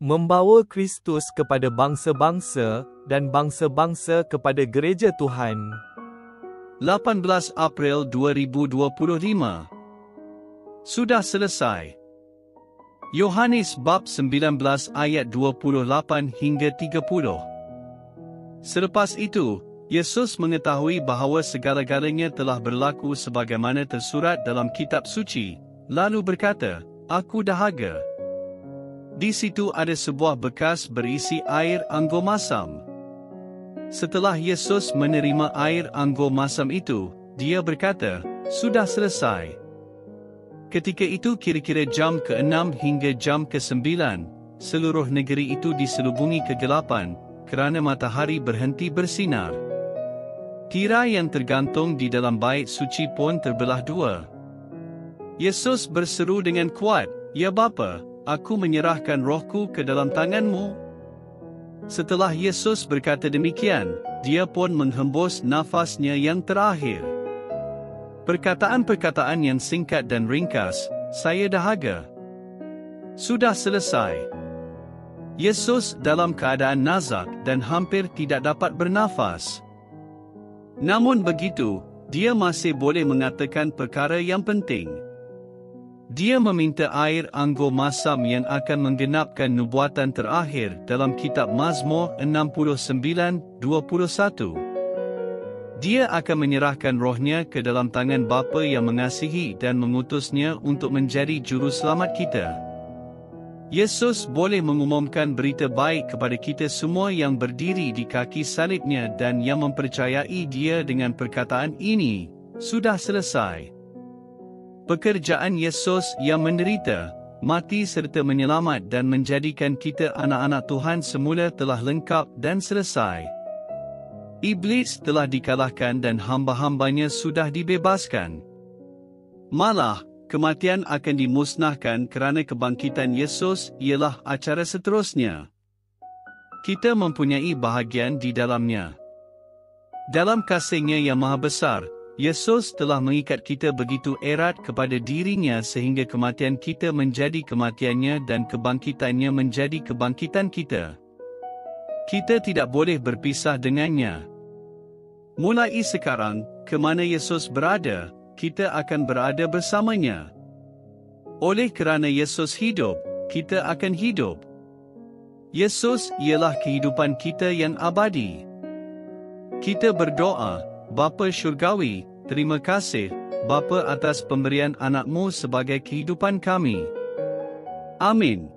membawa Kristus kepada bangsa-bangsa dan bangsa-bangsa kepada gereja Tuhan. 18 April 2025. Sudah selesai. Yohanes bab 19 ayat 28 hingga 30. Selepas itu, Yesus mengetahui bahawa segala-galanya telah berlaku sebagaimana tersurat dalam kitab suci, lalu berkata, "Aku dahaga." Di situ ada sebuah bekas berisi air anggur masam. Setelah Yesus menerima air anggur masam itu, dia berkata, "Sudah selesai." Ketika itu kira-kira jam ke-6 hingga jam ke-9, seluruh negeri itu diselubungi kegelapan, kerana matahari berhenti bersinar. Tirai yang tergantung di dalam bait suci pun terbelah dua. Yesus berseru dengan kuat, "Ya Bapa, aku menyerahkan rohku ke dalam tangan-Mu." Setelah Yesus berkata demikian, dia pun menghembus nafasnya yang terakhir. Perkataan-perkataan yang singkat dan ringkas, "Saya dahaga." Sudah selesai. Yesus dalam keadaan nazak dan hampir tidak dapat bernafas. Namun begitu, dia masih boleh mengatakan perkara yang penting. Dia meminta air anggur masam yang akan menggenapkan nubuatan terakhir dalam kitab Mazmur 69:21. Dia akan menyerahkan rohnya ke dalam tangan Bapa yang mengasihi dan mengutusnya untuk menjadi juru selamat kita. Yesus boleh mengumumkan berita baik kepada kita semua yang berdiri di kaki salibnya dan yang mempercayai dia dengan perkataan ini, "Sudah selesai." Pekerjaan Yesus yang menderita, mati serta menyelamat dan menjadikan kita anak-anak Tuhan semula telah lengkap dan selesai. Iblis telah dikalahkan dan hamba-hambanya sudah dibebaskan. Malah, kematian akan dimusnahkan kerana kebangkitan Yesus ialah acara seterusnya. Kita mempunyai bahagian di dalamnya. Dalam kasih-Nya yang maha besar, Yesus telah mengikat kita begitu erat kepada diri-Nya sehingga kematian kita menjadi kematian-Nya dan kebangkitan-Nya menjadi kebangkitan kita. Kita tidak boleh berpisah dengannya. Mulai sekarang, ke mana Yesus berada, kita akan berada bersamanya. Oleh kerana Yesus hidup, kita akan hidup. Yesus ialah kehidupan kita yang abadi. Kita berdoa, "Bapa Syurgawi, terima kasih, Bapa atas pemberian anak-Mu sebagai kehidupan kami." Amin.